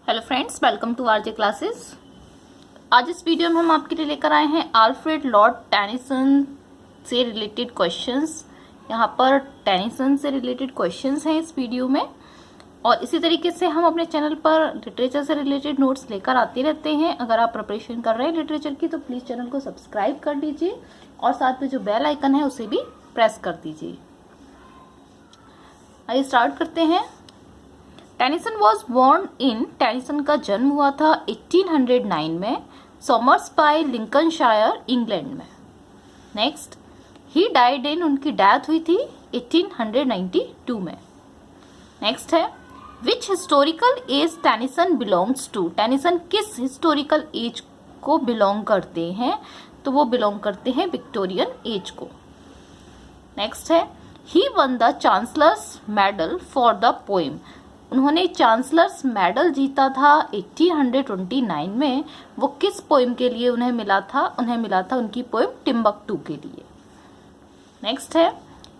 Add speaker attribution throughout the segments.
Speaker 1: Hello friends, welcome to RJ classes. आज इस video में हम आपके लिए लेकर आए हैं अल्फ्रेड लॉर्ड टेनिसन से रिलेटेड क्वेश्चंस। यहाँ पर टेनिसन से रिलेटेड क्वेश्चंस हैं इस वीडियो में, और इसी तरीके से हम अपने चैनल पर लिटरेचर से रिलेटेड नोट्स लेकर आते रहते हैं। अगर आप प्रिपरेशन कर रहे हैं लिटरेचर की तो प्लीज़ चैनल को सब्सक्राइब कर लीजिए और साथ में जो बेल आइकन है उसे भी प्रेस कर दीजिए। आइए स्टार्ट करते हैं। Tennyson was born in, Tennyson का जन्म हुआ था 1809 में सॉमर्स बाय लिंकनशायर, इंग्लैंड में। नेक्स्ट, ही डाइड इन, उनकी डेथ हुई थी 1892 में। नेक्स्ट है, which historical age Tennyson belongs to, Tennyson किस हिस्टोरिकल एज को बिलोंग करते हैं? तो वो बिलोंग करते हैं विक्टोरियन एज को। नेक्स्ट है, he won the chancellor's medal for the poem, उन्होंने चांसलर्स मेडल जीता था 1829 में। वो किस पोएम के लिए उन्हें मिला था? उन्हें मिला था उनकी पोएम टिम्बकटू के लिए। नेक्स्ट है,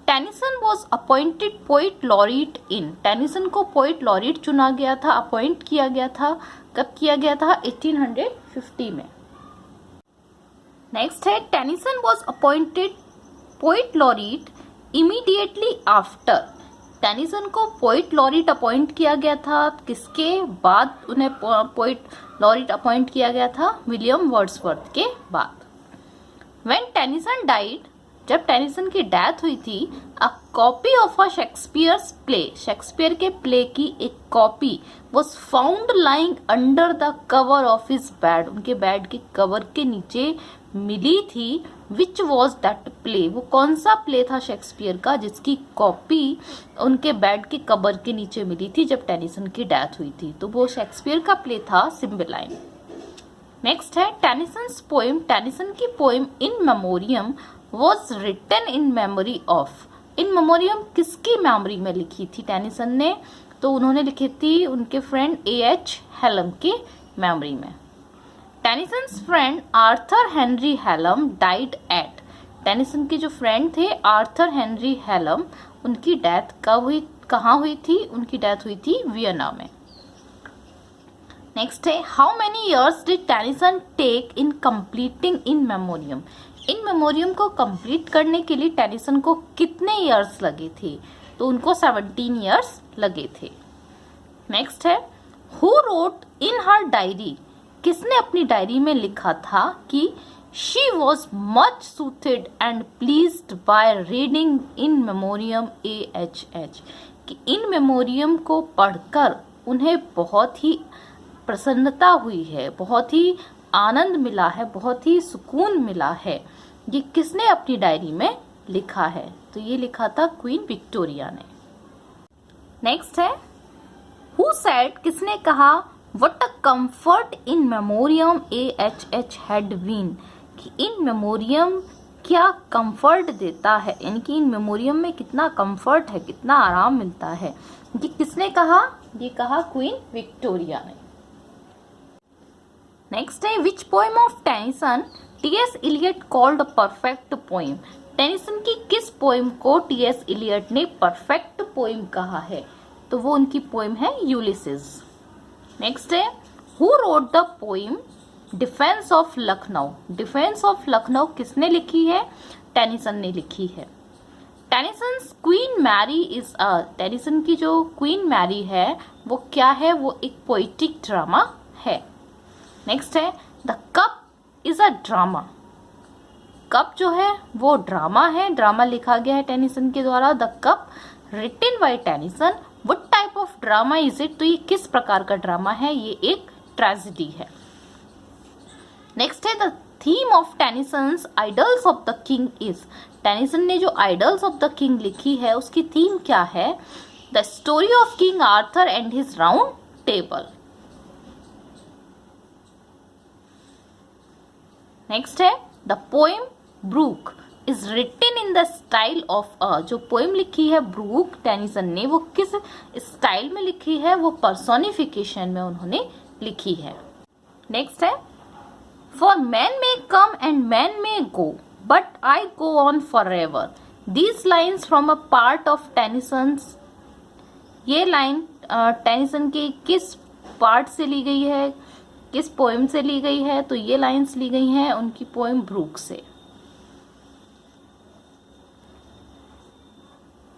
Speaker 1: Tennyson was appointed poet laureate in, Tennyson को पोइट लॉरिट चुना गया था, अपॉइंट किया गया था। कब किया गया था? 1850 में। नेक्स्ट है, Tennyson was appointed poet laureate immediately after, Tennyson को पोइट लॉरिट अपॉइंट किया गया था। किसके बाद उन्हें पोइट लॉरिट अपॉइंट किया गया था? विलियम वर्ड्सवर्थ के बाद। व्हेन टेनिसन डाइड, जब टेनिसन की डेथ हुई थी, a copy of a Shakespeare's play, Shakespeare के प्ले की एक copy was found lying under the cover of his bed, उनके बेड के कवर के नीचे मिली थी। विच वॉज दैट प्ले, वो कौन सा प्ले था शेक्सपियर का जिसकी कॉपी उनके बेड के कवर के नीचे मिली थी जब टेनिसन की डेथ हुई थी? तो वो शेक्सपियर का प्ले था सिम्बेलाइन। नेक्स्ट है, टेनिसन्स पोएम, टेनिसन की poem In Memoriam was written in memory of, In Memoriam किसकी मेमोरी में लिखी थी टेनिसन ने? तो उन्होंने लिखी थी उनके फ्रेंड A.H. हेलम की मेमोरी में। Tennyson's friend Arthur Henry Hallam died at, Tennyson के जो फ्रेंड थे आर्थर हेनरी हेलम, उनकी डेथ कब हुई, कहाँ हुई थी? उनकी डेथ हुई थी वियना में। नेक्स्ट है, how many years did Tennyson take in completing In Memoriam, In Memoriam को कंप्लीट करने के लिए टेनिसन को कितने इयर्स लगे थे? तो उनको 17 इयर्स लगे थे। नेक्स्ट है, who wrote in her diary, किसने अपनी डायरी में लिखा था कि she was much soothed and pleased by reading in memoriam AHH, कि इन मेमोरियम को पढ़कर उन्हें बहुत ही प्रसन्नता हुई है, बहुत ही आनंद मिला है, बहुत ही सुकून मिला है। ये किसने अपनी डायरी में लिखा है? तो ये लिखा था क्वीन विक्टोरिया ने। नेक्स्ट है, हु सेड, किसने कहा, what a comfort In memoriam AHH had been, कि इन मेमोरियम क्या कंफर्ट देता है, यानी कि इन मेमोरियम में कितना कंफर्ट है, कितना आराम मिलता है। ये किसने कहा? ये कहा क्वीन विक्टोरिया ने। नेक्स्ट है, which poem of Tennyson T.S. Eliot called perfect poem, Tennyson की किस पोएम को T.S. इलियट ने परफेक्ट पोएम कहा है? तो वो उनकी पोएम है यूलिसिस। नेक्स्ट है, who wrote the poem Defence of Lucknow, Defence of Lucknow किसने लिखी है? टेनिसन ने लिखी है। Tennyson's Queen Mary is a, Tennyson की जो क्वीन मैरी है वो क्या है? वो एक पोइटिक ड्रामा है। नेक्स्ट है, the cup is a drama, cup जो है वो ड्रामा है, ड्रामा लिखा गया है टेनिसन के द्वारा। The Cup written by Tennyson, what type of drama is it, तो ये किस प्रकार का ड्रामा है? ये एक ट्रेजेडी है। नेक्स्ट है, the theme of Tennyson's idols of the King is, Tennyson ने जो आइडल्स ऑफ द किंग लिखी है उसकी थीम क्या है? The story of King Arthur and his round table. Next है, the poem Brook is written in the style of a, जो poem लिखी है ब्रूक टेनिसन ने वो किस स्टाइल में लिखी है? वो पर्सोनिफिकेशन में उन्होंने लिखी है। नेक्स्ट है, for man may come and man may go but I go on for ever, these lines from a part of Tennyson's, ये लाइन टेनिसन के किस पार्ट से ली गई है, किस पोएम से ली गई है? तो ये लाइंस ली गई हैं उनकी पोएम ब्रूक से।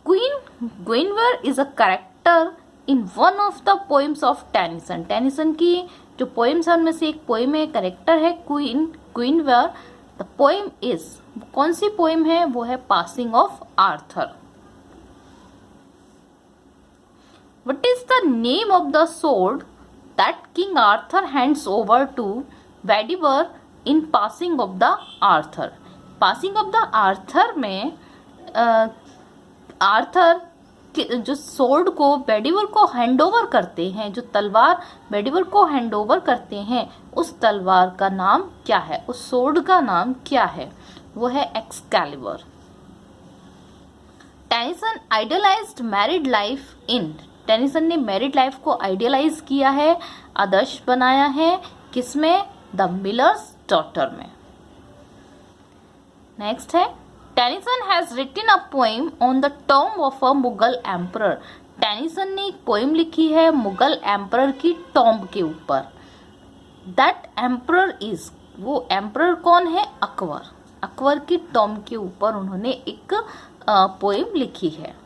Speaker 1: Queen Guinevere is a character in one of the poems of Tennyson. Tennyson की जो पोएम्स है उनमें से एक पोएम है, कैरेक्टर है क्वीन गुइनवेयर। द पोएम इज, कौन सी पोएम है? वो है passing of Arthur. What is the name of the sword that King Arthur hands over to Bedivere in Passing of the Arthur? Passing of the Arthur में Arthur जो sword को बेडिवर को hand over करते हैं, जो तलवार बेडिवर को हैंड ओवर करते हैं, उस तलवार का नाम क्या है? उस सोर्ड का नाम क्या है? वो है Excalibur. Tennyson idealised married life in, Tennyson ने मैरिड लाइफ को आइडियलाइज किया है, आदर्श बनाया है, किसमें? द मिलर्स डॉटर में। नेक्स्ट है Tennyson has written a poem on the tomb of a Mughal emperor. Tennyson ने एक पोएम लिखी है मुगल एम्परर की टॉम्ब के ऊपर। दैट एम्परर इज, वो एम्परर कौन है? अकबर। अकबर की टॉम्ब के ऊपर उन्होंने एक पोएम लिखी है।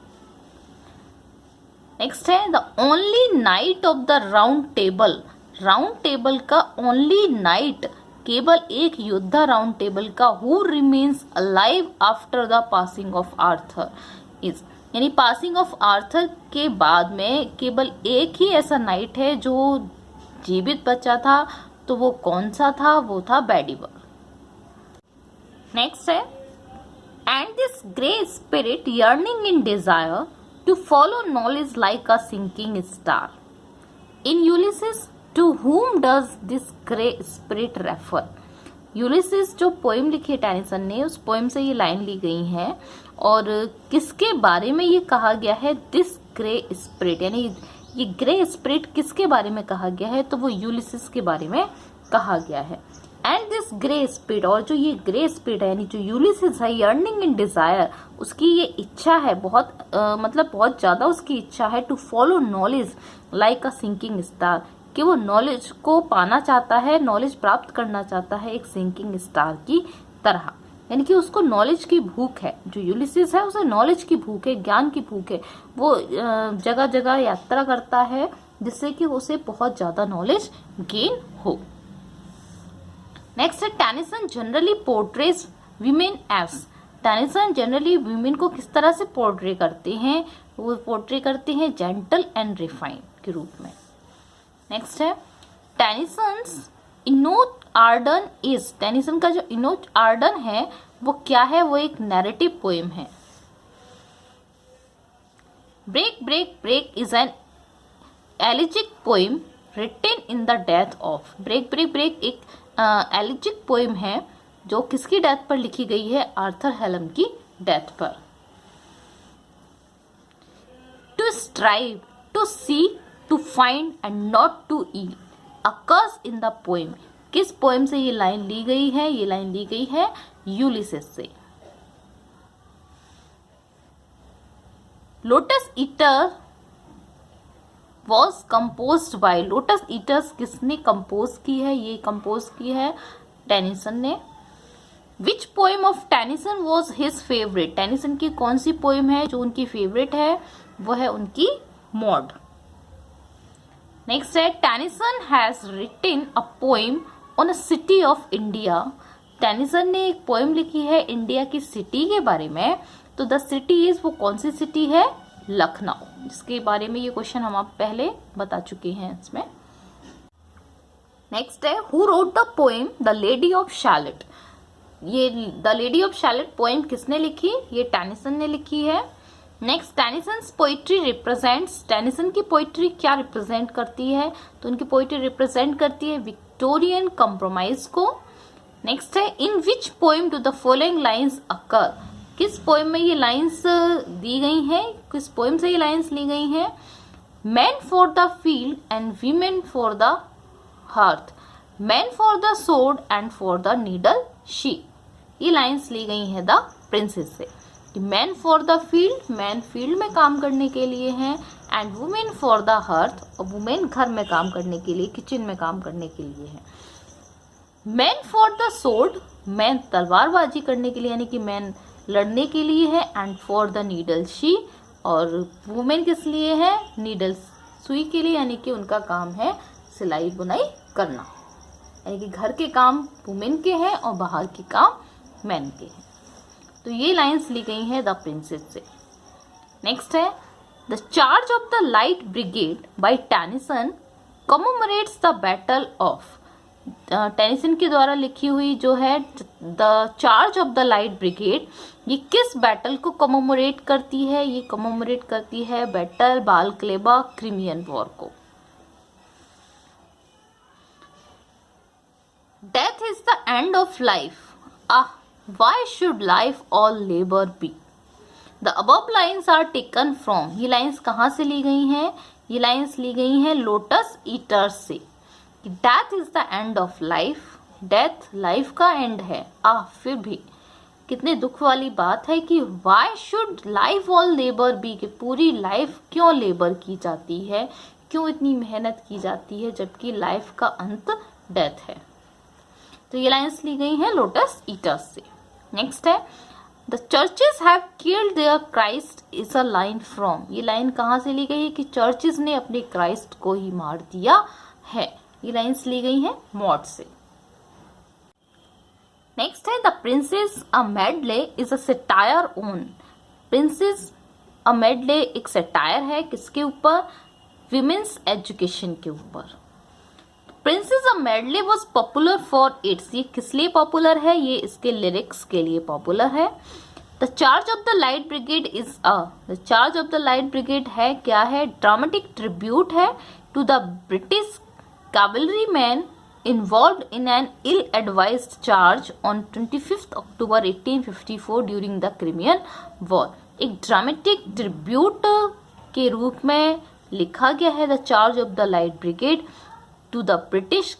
Speaker 1: नेक्स्ट है the only night of the round table. Round table का ओनली नाइट, केवल एक योद्धा राउंड टेबल का, who remains alive after the passing of Arthur is, यानी पासिंग ऑफ आर्थर के बाद में केवल एक ही ऐसा नाइट है जो जीवित बचा था। तो वो कौन सा था? वो था बेडिवर। नेक्स्ट है and this grey spirit yearning in desire to follow knowledge like a sinking star. In Ulysses, to whom does this grey spirit refer? Ulysses जो पोएम लिखी है टेनिसन ने, उस पोएम से ये लाइन ली गई है और किसके बारे में ये कहा गया है? दिस ग्रे स्पिरिट, यानी ये ग्रे स्पिरिट किसके बारे में कहा गया है? तो वो यूलिसिस के बारे में कहा गया है। एंड दिस ग्रे स्पिरिट, और जो ये ग्रे स्पिरिट है यानी जो यूलिसिस है, यर्निंग इन डिजायर, उसकी ये इच्छा है बहुत मतलब बहुत ज्यादा उसकी इच्छा है, to follow knowledge like a sinking star, कि वो नॉलेज को पाना चाहता है, नॉलेज प्राप्त करना चाहता है एक सिंकिंग स्टार की तरह, यानी कि उसको नॉलेज की भूख है। जो यूलिसिस है उसे नॉलेज की भूख है, ज्ञान की भूख है। वो जगह जगह यात्रा करता है जिससे कि उसे बहुत ज्यादा नॉलेज गेन हो। नेक्स्ट है Tennyson generally portrays women as. Tennyson generally women को किस तरह से पोर्ट्रे करते हैं? वो पोर्ट्रे करते हैं जेंटल एंड रिफाइंड के रूप में। नेक्स्ट है टेनिसन्स इनोट आर्डन इज। टेनिसन का जो इनोट आर्डन है वो क्या है? वो एक नैरेटिव पोएम है। Break break break is an elegiac poem written in the death of. Break break break एक एलिजिक पोएम है जो किसकी डेथ पर लिखी गई है? आर्थर हेलम की डेथ पर। To strive, to see, to find and not to eat occurs in the poem. किस पोएम से ये लाइन ली गई है? ये लाइन ली गई है यूलिसिस से। Lotus eater was composed bye. Lotus eaters किसने कंपोज की है? ये कंपोज की है टेनिसन ने। विच poem of Tennyson was his favourite. Tennyson की कौन सी पोएम है जो उनकी फेवरेट है? वो है उनकी मॉड। नेक्स्ट है Tennyson has written a poem on a city of India. Tennyson ने एक पोएम लिखी है इंडिया की सिटी के बारे में। तो द सिटी इज, वो कौन सी सिटी है? लखनऊ, जिसके बारे में ये क्वेश्चन हम आप पहले बता चुके हैं इसमें। नेक्स्ट है who wrote the poem the lady of Shalott. ये the lady of Shalott poem किसने लिखी? ये टेनिसन ने लिखी है। Next Tennyson's poetry represents. Tennyson की पोइट्री क्या रिप्रेजेंट करती है? तो उनकी पोइट्री रिप्रेजेंट करती है विक्टोरियन कंप्रोमाइज को। नेक्स्ट है in which poem do the following lines occur. किस पोएम में ये लाइंस दी गई हैं? किस पोएम से ये लाइंस ली गई हैं? Man for the field and women for the hearth, man for the sword and for the needle she. ये लाइंस ली गई हैं द प्रिंसेस से। कि man for the field, man field में काम करने के लिए हैं, and women for the hearth, और वुमेन घर में काम करने के लिए, किचन में काम करने के लिए है। Man for the sword, man तलवारबाजी करने के लिए यानी कि मैन लड़ने के लिए है, and for the needle she, और वुमेन किस लिए है, नीडल सुई के लिए, यानी कि उनका काम है सिलाई बुनाई करना, यानी कि घर के काम वुमेन के हैं और बाहर के काम मैन के हैं। तो ये लाइंस ली गई हैं द प्रिंसेस से। नेक्स्ट है the charge of the light Brigade by Tennyson commemorates the battle of, Tennyson के द्वारा लिखी हुई जो है the charge of the light Brigade, ये किस बैटल को कमेमोरेट करती है, ये कमेमोरेट करती है बैटल बालक्लेबा क्रिमियन वॉर को। Death is the end of life, why should life all labor be? The above lines are taken from, ये लाइंस कहाँ से ली गई हैं, ये लाइंस ली गई हैं लोटस ईटर्स से। Death is the end of life, death life का एंड है। फिर भी कितने दुख वाली बात है कि why should life all labor be, कि पूरी लाइफ क्यों लेबर की जाती है, क्यों इतनी मेहनत की जाती है जबकि लाइफ का अंत डेथ है। तो ये लाइंस ली गई हैं लोटस ईटर्स से। नेक्स्ट है the churches have killed their Christ is a line from, ये लाइन कहाँ से ली गई है कि चर्चेस ने अपने क्राइस्ट को ही मार दिया है। ये लाइंस ली गई हैं मॉड से। नेक्स्ट है the princess a medley is a satire on, princess a medley एक सेटायर है किसके ऊपर, विमेन्स एजुकेशन के ऊपर। Princess a medley was popular for its, ये किस लिए पॉपुलर है, ये इसके लिरिक्स के लिए पॉपुलर है। The charge of the light Brigade is the charge of the light Brigade है क्या है, ड्रामेटिक ट्रिब्यूट है to the British cavalry man involved in an ill advised charge on 25 October 1854 during the Crimean war. एक dramatic tribute के रूप में लिखा गया है the charge of the light Brigade to the British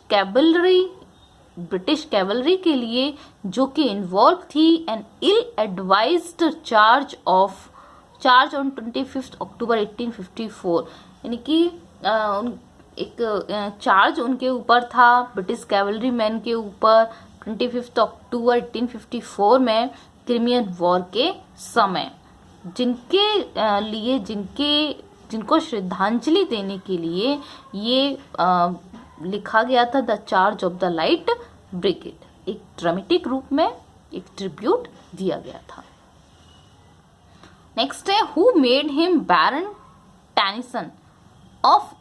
Speaker 1: cavalry के लिए जो कि इन्वॉल्व थी an ill advised charge on 25 October 1854, यानी कि एक चार्ज उनके ऊपर था ब्रिटिश कैवलरी मैन के ऊपर 25 अक्टूबर 1854 में क्रिमियन वॉर के समय, जिनके लिए जिनको श्रद्धांजलि देने के लिए ये लिखा गया था the charge of the light brigade, एक ड्रामेटिक रूप में एक ट्रिब्यूट दिया गया था। नेक्स्ट है who made him baron Tennyson of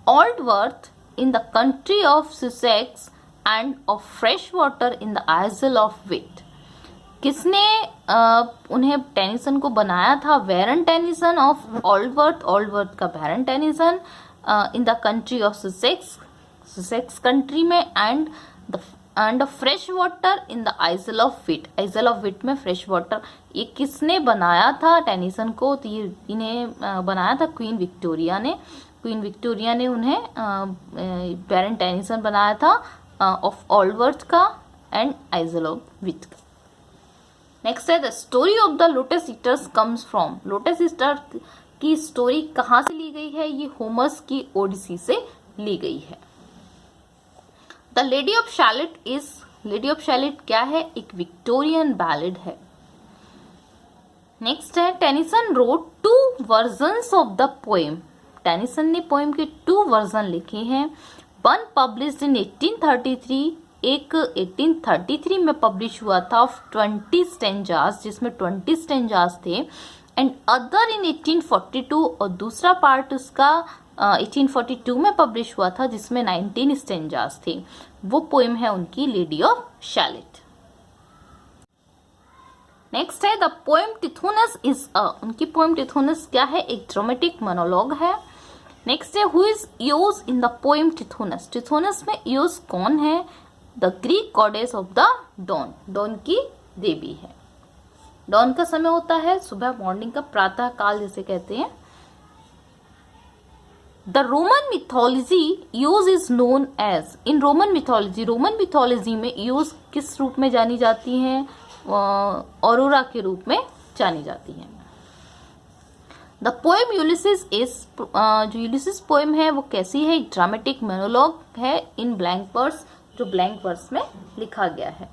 Speaker 1: Aldworth in the country of Sussex and of fresh water in the isle of Wight, किसने उन्हें टेनिसन को बनाया था, बैरन टेनिसन ऑफ ऑल्डवर्थ, ऑल्डवर्थ का baron Tennyson in the country of Sussex country में, and fresh water in the isle of Wight, isle of Wight में fresh water, ये किसने बनाया था टेनिसन को, तो ये इन्हें बनाया था क्वीन विक्टोरिया ने। क्वीन विक्टोरिया ने उन्हें बैरन टेनिसन बनाया था ऑफ ऑल्डवर्थ का एंड आइजल ऑफ विट का। नेक्स्ट है the story of the lotus eaters comes from, lotus eater की स्टोरी कहाँ से ली गई है, ये होमर्स की ओडिसी से ली गई है। The lady of Shalott is, lady of Shalott क्या है, एक विक्टोरियन बैलेड है। नेक्स्ट है Tennyson wrote 2 versions of the poem, Tennyson ने पोएम के 2 वर्जन लिखे हैं। वन पब्लिश्ड इन 1833, एक 1833 में पब्लिश हुआ था ऑफ 20 स्टेंजास, जिसमें 20 स्टेंजास थे, एंड अदर इन 1842, और दूसरा पार्ट उसका 1842 में पब्लिश हुआ था जिसमें 19 स्टेंजास थे। वो पोएम है उनकी लेडी ऑफ शैलेट। नेक्स्ट है द पोएम टिथोनस इज उनकी पोएम टिथोनस क्या है, एक ड्रामेटिक मोनोलॉग है। नेक्स्ट है who is Eos in the poem Tithonus, Tithonus में ईओस कौन है, the Greek goddess of the dawn, dawn की देवी है। डॉन का समय होता है सुबह, मॉर्निंग का, प्रातः काल जिसे कहते हैं। The Roman mythology Eos is known as, in Roman mythology में ईओस किस रूप में जानी जाती हैं, ऑरोरा के रूप में जानी जाती है। द पोएम यूलिसिस इज, जो यूलिसिस पोएम है वो कैसी है, एक ड्रामेटिक मोनोलॉग है इन ब्लैंक वर्स, जो ब्लैंक वर्स में लिखा गया है।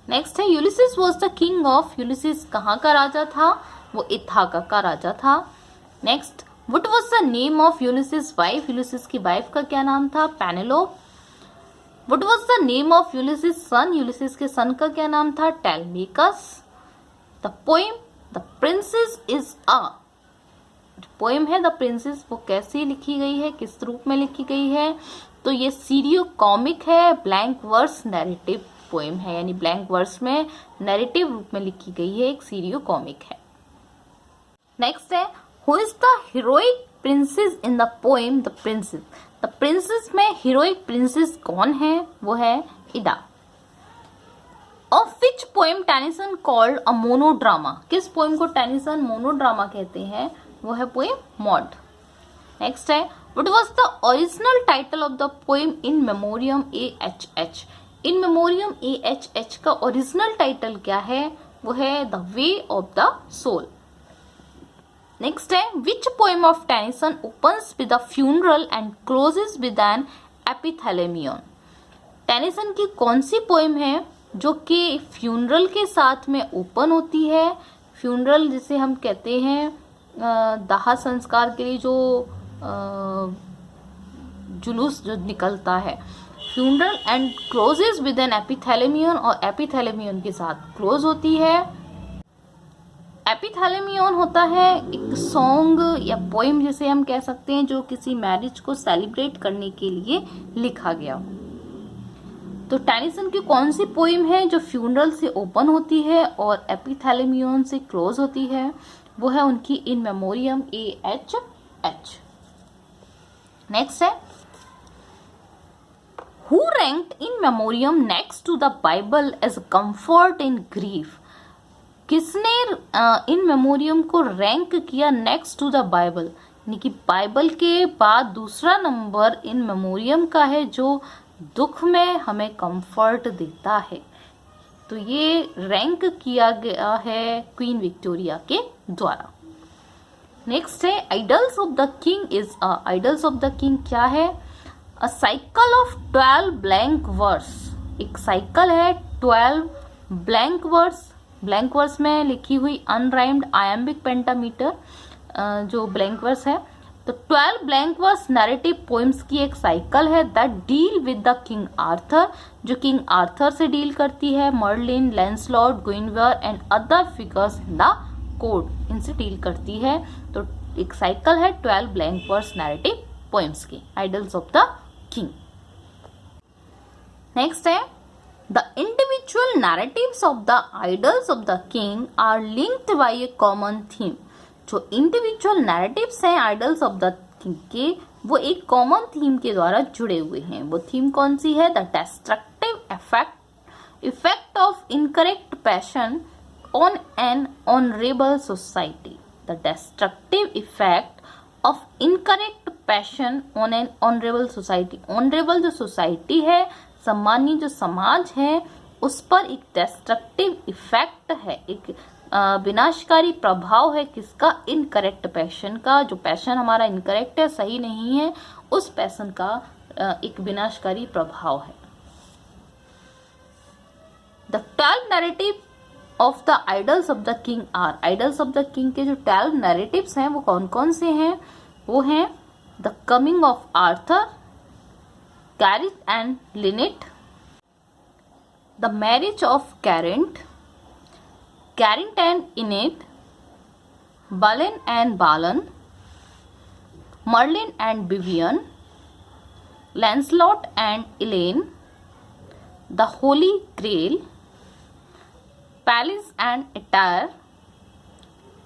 Speaker 1: नेक्स्ट है Ulysses was the king of, Ulysses कहाँ का राजा था, वो इथाका का राजा था। Next, what was the name of Ulysses wife, Ulysses की वाइफ का क्या नाम था, Penelope. What was the name of Ulysses son, Ulysses के सन का क्या नाम था, Telemachus. The poem the princess is a, poem है द प्रिंसेस वो कैसी लिखी गई है, किस रूप में लिखी गई है, तो ये सीरियो कॉमिक है, ब्लैंक वर्स नैरेटिव पोएम है, यानी ब्लैंक वर्स में नैरेटिव रूप में लिखी गई है, एक सीरियो कॉमिक है। नेक्स्ट है who is the heroic princess in the poem the princess, the princess में हीरोइक प्रिंसेस कौन है, वो है Ida. Of which poem Tennyson called a monodrama, किस पोएम को टेनिसन मोनोड्रामा कहते हैं, वो है पोएम मॉड। नेक्स्ट है what was the original title of the poem In memoriam AHH, in memoriam AHH का ओरिजिनल टाइटल क्या है, वो है the way of the soul. Next है which poem of Tennyson opens with a funeral and closes with an epithalamion, Tennyson की कौन सी poem है जो कि फ्यूनरल के साथ में ओपन होती है, फ्यूनरल जिसे हम कहते हैं दाह संस्कार के लिए जो जुलूस जो निकलता है, funeral and closes with an epithalamion, और एपिथैलेमियन के साथ क्लोज होती है। एपिथैलेमियन होता है एक सॉन्ग या पोएम जिसे हम कह सकते हैं जो किसी मैरिज को सेलिब्रेट करने के लिए लिखा गया। तो टेनिसन की कौन सी पोएम है जो फ्यूनरल से ओपन होती है और एपिथैलेमियन से क्लोज होती है, वो है उनकी इन मेमोरियम AHH। नेक्स्ट है who ranked In Memoriam next to the Bible as comfort in grief, किसने इन मेमोरियम को रैंक किया नेक्स्ट टू द बाइबल, यानी कि बाइबल के बाद दूसरा नंबर इन मेमोरियम का है जो दुख में हमें कंफर्ट देता है। तो ये रैंक किया गया है क्वीन विक्टोरिया के द्वारा। नेक्स्ट है Idylls of the King is a, Idylls of the King क्या है, a cycle of 12 blank verse, एक साइकिल है 12 ब्लैंक वर्स, ब्लैंक वर्स में लिखी हुई अनराइम्ड आयम्बिक पेंटामीटर जो ब्लैंक वर्स है। तो 12 ब्लैंक वर्स नैरेटिव पोएम्स की एक साइकिल है that deal with the king Arthur, जो किंग आर्थर से डील करती है, Merlin, Lancelot, Guinevere and other figures in the court, इनसे डील करती है। तो एक साइकिल है 12 ब्लैंक वर्स नैरेटिव पोएम्स की, idylls of the king. Next है the individual narratives of the idols of the king are linked by a common theme, जो individual narratives हैं आइडल्स ऑफ द किंग के, वो एक common theme के द्वारा जुड़े हुए हैं। वो थीम कौन सी है, the destructive effect of incorrect passion on an honourable society, the destructive effect of incorrect passion on an honourable society, honourable जो सोसाइटी है, सम्मानी जो समाज है, उस पर एक डिस्ट्रक्टिव इफेक्ट है, एक विनाशकारी प्रभाव है किसका, इनकरेक्ट पैशन का, जो पैशन हमारा इनकरेक्ट है, सही नहीं है, उस पैशन का एक विनाशकारी प्रभाव है। The 12 narrative of the idols of the king are, Idylls of the king के जो 12 नैरेटिव्स हैं वो कौन कौन से हैं, वो हैं the coming of Arthur, Gareth and Lynette, the marriage of Geraint, Carrot and Enid, Balin and Balan, Merlin and Vivian, Lancelot and Elaine, The Holy Grail, Palace and Attire,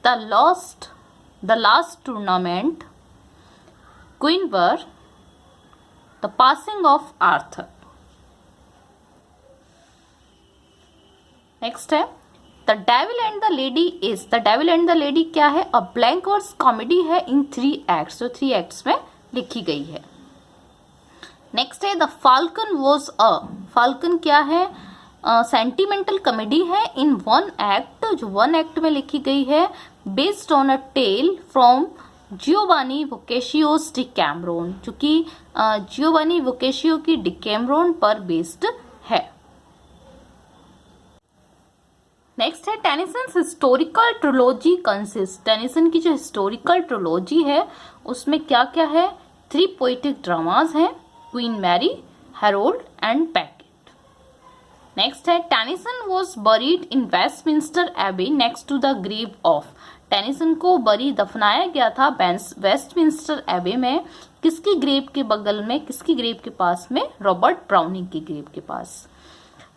Speaker 1: The Last Tournament, Guinevere, The Passing of Arthur। Next है the devil and the lady is, the devil and the lady क्या है, a blank verse comedy है इन 3 acts, जो 3 acts में लिखी गई है। Next है the falcon was a, falcon क्या है, सेंटिमेंटल कॉमेडी है इन वन एक्ट, जो वन एक्ट में लिखी गई है, based on a tale from Giovanni Boccaccio's Decameron, जो कि जियोवानी बोकाचियो की डिकैमरोन पर बेस्ड है। नेक्स्ट है Tennyson's historical trilogy consist. Tennyson की जो हिस्टोरिकल ट्रिलॉजी है उसमें क्या क्या है? 3 पोएटिक ड्रामास हैं, Queen Mary, Harold and Becket. Next है Tennyson was buried in Westminster Abbey next to the grave of. Tennyson को दफनाया गया था वेस्टमिंस्टर एबे में, किसकी ग्रेव के बगल में, किसकी ग्रेव के पास में? रॉबर्ट ब्राउनिंग की ग्रेव के पास।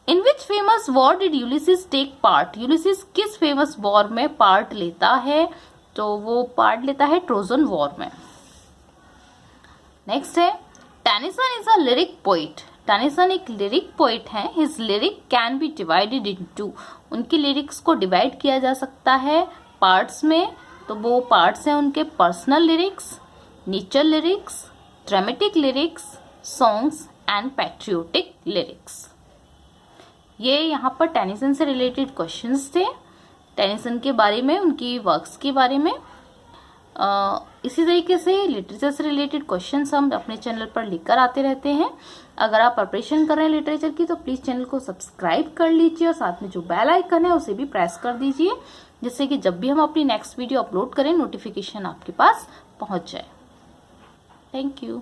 Speaker 1: In which famous war did Ulysses take part? Ulysses किस फेमस वॉर में पार्ट लेता है? तो वो पार्ट लेता है ट्रोजन वॉर में। नेक्स्ट है Tennyson is a lyric poet. Tennyson एक लिरिक पोइट है। His lyric can be divided into, उनकी लिरिक्स को डिवाइड किया जा सकता है पार्ट्स में। तो वो पार्ट्स हैं उनके personal lyrics, nature lyrics, dramatic lyrics, songs and patriotic lyrics. ये यहाँ पर टेनिसन से रिलेटेड क्वेश्चंस थे, टेनिसन के बारे में, उनकी वर्क्स के बारे में। इसी तरीके से लिटरेचर से रिलेटेड क्वेश्चंस हम अपने चैनल पर लेकर आते रहते हैं। अगर आप प्रिपरेशन कर रहे हैं लिटरेचर की तो प्लीज़ चैनल को सब्सक्राइब कर लीजिए और साथ में जो बेल आइकन है उसे भी प्रेस कर दीजिए, जिससे कि जब भी हम अपनी नेक्स्ट वीडियो अपलोड करें नोटिफिकेशन आपके पास पहुंच जाए। Thank you.